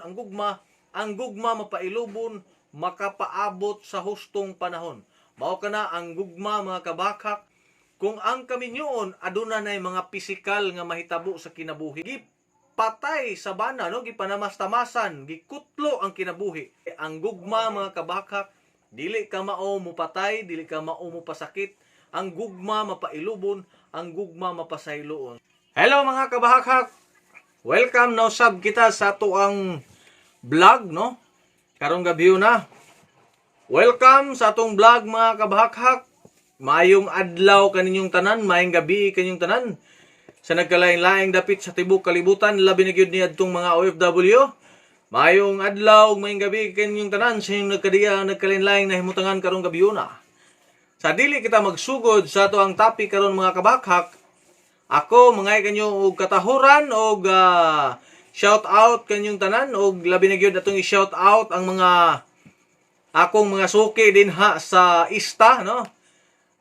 ang gugma mapailubon, makapaabot sa hustong panahon. Mao kana ang gugma mga kabakak, kung ang kaminyoon aduna nay mga pisikal nga mahitabo sa kinabuhi. Gipatay sa bana, no? Gipanamastamasan, gikutlo ang kinabuhi. Ang gugma mga kabakak, dili ka mao mupatay, dili ka mao mupasakit. Ang gugma mapailubon, ang gugma mapasayloon. Hello mga kabahakak! Welcome na usab kita sa ato ang vlog, no? Karong gabi na. Welcome sa atong vlog mga kabahakak. Mayong adlaw kaninyong tanan, mayong gabi kaninyong tanan. Sa nagkalain-laing dapit sa tibok kalibutan, labi na gyud ni adtong mga OFW. Mayong adlaw, mayong gabi kaninyong tanan sa inyong nagkalain-laing nahimutangan karong gabi na. Sa dili kita magsugod sa ato ang topic karon mga kabahakak, ako mangay kanyo og katahuran og shout out kanyong tanan og labi na gyud atong i-shout out ang mga akong mga suki dinha sa Ista, no?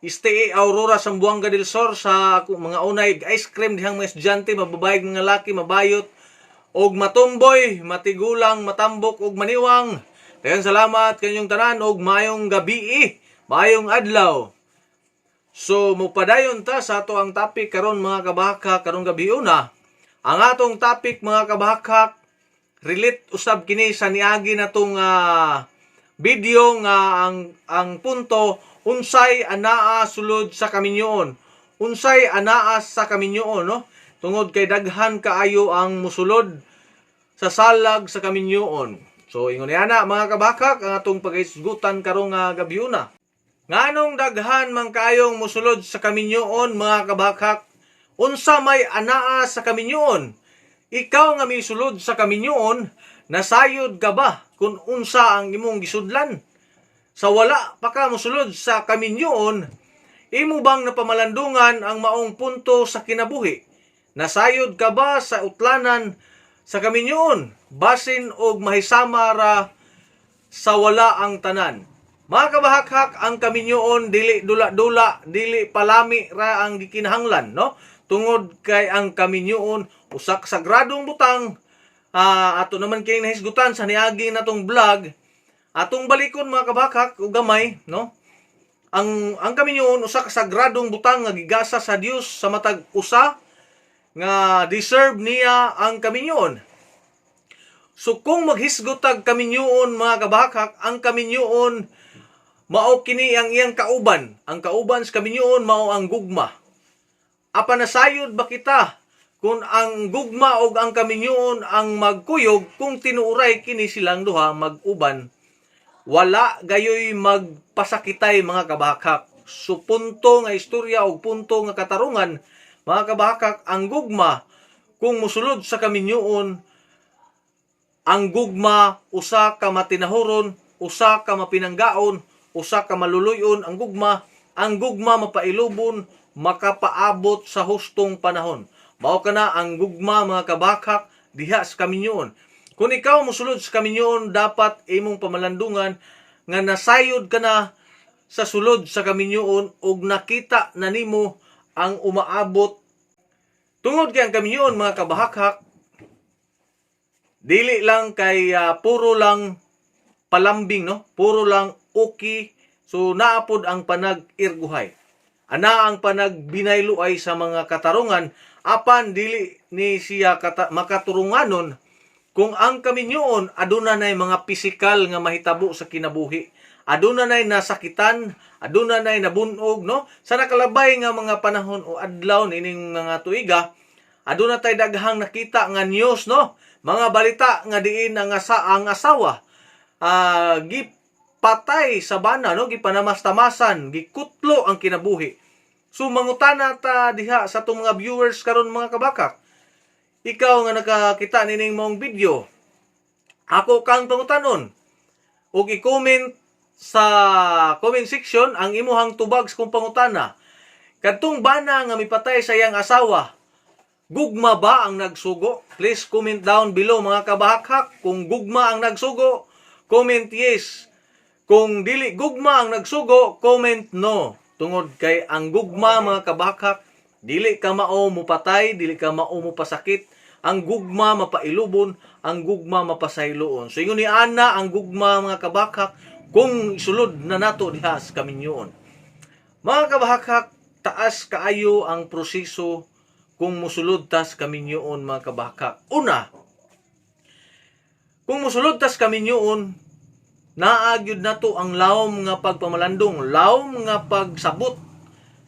Iste Aurora Sambuanga del Sur sa mga unay ice cream dihang mga estudyante, mababayag mga laki, mabayot og matumboy, matigulang, matambok og maniwang. Daghang salamat kanyong tanan og mayong gabi, mayong adlaw. So, mupadayon ta sa ato ang topic karon mga kabahakak karong gabi una. Ang atong topic mga kabahakak, relate usab kini sa niagi natong video nga ang punto, unsay anaa sulod sa kaminyoon. Unsay anaa sa kaminyoon, no? Tungod kay daghan kaayo ang musulod sa salag sa kaminyoon. So, ingon yana mga kabahakak ang atong paghisgutan karong gabi una. Nganong daghan man kayong musulod sa kaminyoon mga kabakak? Unsa may anaa sa kaminyoon? Ikaw nga misulod sa kaminyoon, nasayod ka ba kung unsa ang imong gisudlan? Sa wala pa ka musulod sa kaminyoon, imo bang napamalandungan ang maong punto sa kinabuhi? Nasayod ka ba sa utlanan sa kaminyoon? Basin og mahisama ra sa wala ang tanan. Mga kabahakak, ang kaminyoon dili dula-dula, dili palami ra ang gikinahanglan, no? Tungod kay ang kaminyoon usak sagradong butang. Ato naman kay nahisgutan sa niagi natong vlog. Atong balikon mga kabahakak ug gamay, no? Ang kaminyoon usak sagradong butang nga gigasa sa Dios sa matag usa nga deserve niya ang kaminyoon. So kung maghisgotag kaminyoon mga kabahakak, ang kaminyoon mao kini ang iyang kauban. Ang kauban sa kaminyoon mao ang gugma. Apan nasayod ba kita kung ang gugma o ang kaminyoon ang magkuyog kung tinuuray kini silang duha mag-uban? Wala gayoy magpasakitay mga kabahakak. So punto nga istorya o punto nga katarungan mga kabahakak, ang gugma kung musulod sa kaminyoon, ang gugma usa ka matinahuron, usa ka mapinanggaon, usa ka maluluyon. Ang gugma mapailubon, makapaabot sa hustong panahon. Mao kana ang gugma mga kabakak diha sa kaminyoon. Kung ikaw mosulod sa kaminyoon, dapat imong pamalandungan nga nasayod ka na sa sulod sa kaminyoon ug nakita na nimo ang umaabot. Tungod kay ang kaminyoon mga kabahakak, dili lang kay puro lang palambing, no? Puro lang okay. So naapod ang panag-irguhay. Ana ang panagbinayluay sa mga katarungan, apan dili ni siya makaturunganon kung ang kaminyoon aduna nay mga pisikal nga mahitabo sa kinabuhi. Aduna nay nasakitan, aduna nay nabunog, no? Sa nakalabay nga mga panahon o adlaw nining mga tuiga, aduna tay daghang nakita nga news, no? Mga balita nga diin ang asawa gipatay sa bana, no? Gipanamastamasan, gikutlo ang kinabuhi. So mangutana ta diha sa atong mga viewers karon mga kabakak. Ikaw nga nakakita nining mong video, ako kang pangutanon. Ug i-comment sa comment section ang imuhang tubag sa kong pangutana. Kadtong bana nga mipatay sa iyang asawa, gugma ba ang nagsugo? Please comment down below mga kabahakak. Kung gugma ang nagsugo, comment yes. Kung dili gugma ang nagsugo, comment no. Tungod kay ang gugma mga kabahakak, dili ka mao mupatay, dili ka mao mupasakit. ang gugma mapailubon, ang gugma mapasayloon. So ingon ni ana ang gugma mga kabakak kung isulod na nato diha sa kaminyoon. Mga kabahakak, taas kaayo ang proseso kung musulod tas kaminyoon mga kabahakak. Una, kung musulod tas kaminyoon, naagyod nato ang lawom nga pagpamalandong, lawom nga pagsabot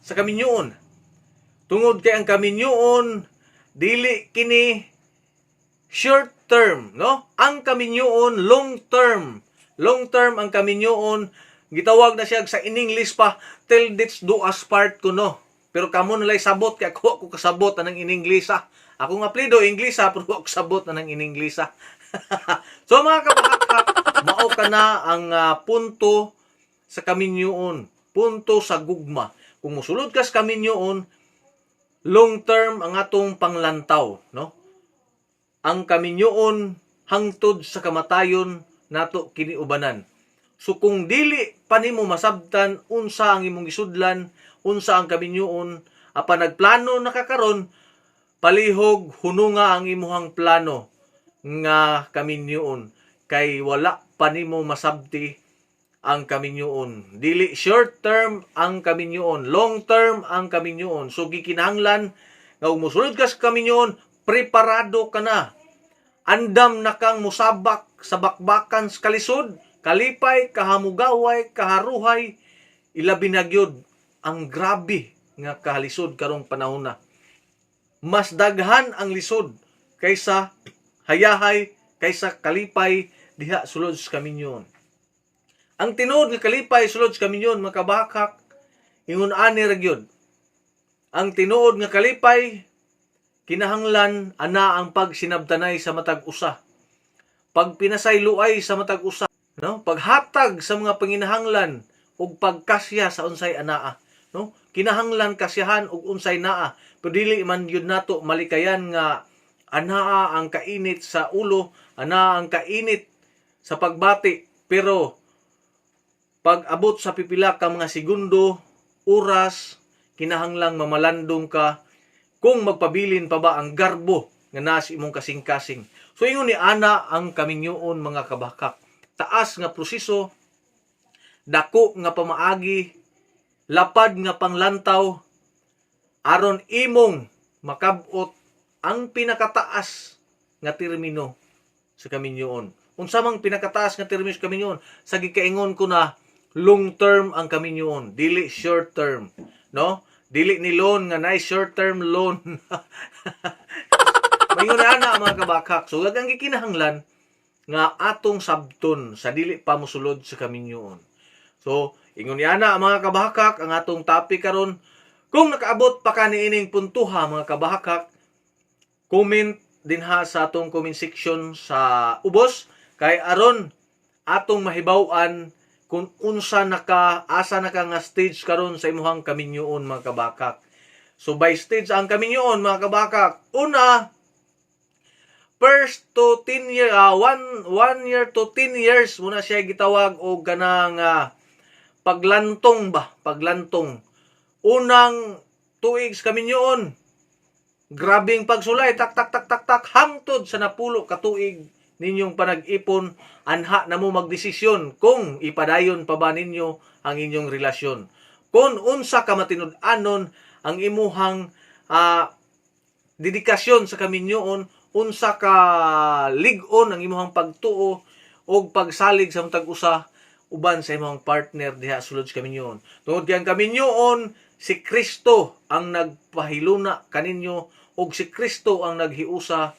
sa kaminyoon. Tungod kay ang kaminyoon dili kini short term, no? Ang kaminyoon long term. Long term ang kaminyoon, gitawag na siya sa in English pa, till death do us part kuno. Pero kamo nalay sabot kay ako kasabot na ng in English. Ako nga plido English pero ako sabot na ng in English. So mga kabahakak, mao kana ang punto sa kaminyoon, punto sa gugma. Kung musulod ka sa kaminyoon, long term ang atong panglantaw, no? Ang kaminyoon hangtod sa kamatayon nato kiniubanan. So kung dili pa nimo masabtan unsa ang imong gisudlan, unsa ang kaminyoon, apan nagplano nakakaron, palihog hununga ang imuhang plano nga kaminyoon kay wala pa nimo masabti ang kaminyoon. Dili short term ang kaminyoon, long term ang kaminyoon. So gikinahanglan nga musulod ka sa kaminyoon, preparado ka na. Andam na kang musabak sa bakbakan sa kalisod, kalipay, kahamugaway, kaharuhay, ilabi na gyud ang grabe nga kahalisod karong panahon na. Mas daghan ang lisod kaysa hayahay, kaysa kalipay diha sulod sa kaminyoon. Ang tinuod nga kalipay sulod sa kaminyoon mga kabahakak, ingon ani ra gyud. Ang tinuod nga kalipay kinahanglan ana ang pagsinabtanay sa matag usa. Pag pinasayloay sa matag usa, no? Paghatag sa mga panginahanglan ug pagkasya sa unsay anaa, no? Kinahanglan kasyahan ug unsay naa, pero dili man yun nato malikayan nga anaa ang kainit sa ulo, anaa ang kainit sa pagbati, pero pag abot sa pipila ka mga segundo, oras, kinahanglang mamalandong ka kung magpabilin pa ba ang garbo nga nas imong kasing-kasing. So ingon ni ana ang kaminyoon mga kabahakak. Taas nga proseso, dako nga pamaagi, lapad nga panglantaw, aron imong makabot ang pinakataas nga termino sa kaminyoon. Unsa mang pinakataas nga termino sa kaminyoon, sa gikaingon ko na long term ang kaminyoon, dili short term, no? Dili ni loan nga nice short term loan. Mayon na ana mga kabakak. So gagang gikinahanglan nga atong sabton sa dili pa mosulod sa kaminyoon. So ingon ni ana mga kabakak ang atong topic karon. Kung nakaabot pa ka niining puntuha mga kabahakak, comment din ha sa atong comment section sa ubos kay aron atong mahibaw-an kung unsa asa nga stage karon sa imuhang kaminyoon mga kabakak. So by stage ang kaminyoon mga kabakak. Una, first to 10 year 1 year to 10 years muna siya gitawag og kanang paglantong ba, paglantong. Unang tuig sa kaminyoon, grabing pagsulay, tak tak tak tak tak hangtod sa napulo ka tuig ninyong panag-ipon, anha na mo magdesisyon kung ipadayon pa ba ninyo ang inyong relasyon. Kung unsa ka matinud-anon ang imuhang dedikasyon sa kaminyoon, unsa ka lig-on ang imuhang pagtuo o pagsalig sa tag-usa uban sa imong partner diha sulod sa kaminyoon. Tungod kay ang kaminyoon, si Kristo ang nagpahiluna kaninyo ug si Kristo ang naghiusa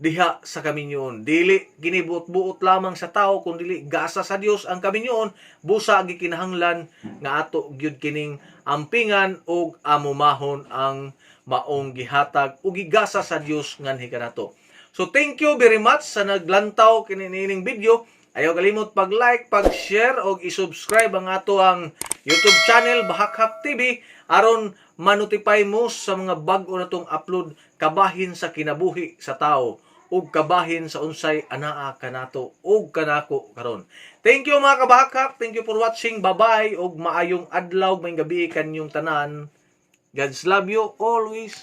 diha sa kaminyoon. Dili ginibuot-buot lamang sa tao kundi gasa sa Dios ang kaminyoon, busa gikinahanglan nga ato gyud kining ampingan ug amumahon ang maong gihatag ug gigasa sa Dios nganhi kanato. So thank you very much sa naglantaw kinining video. Ayaw kalimot pag-like, pag-share ug i-subscribe ang ato ang YouTube channel Bahakhak TV aron ma-notify mo sa mga bag-o natong upload kabahin sa kinabuhi sa tao ug kabahin sa unsay anaa kanato ug kanako karon. Thank you mga kabahakak, thank you for watching. Bye-bye ug maayong adlaw, maayong gabi kanyong tanan. God's love you always.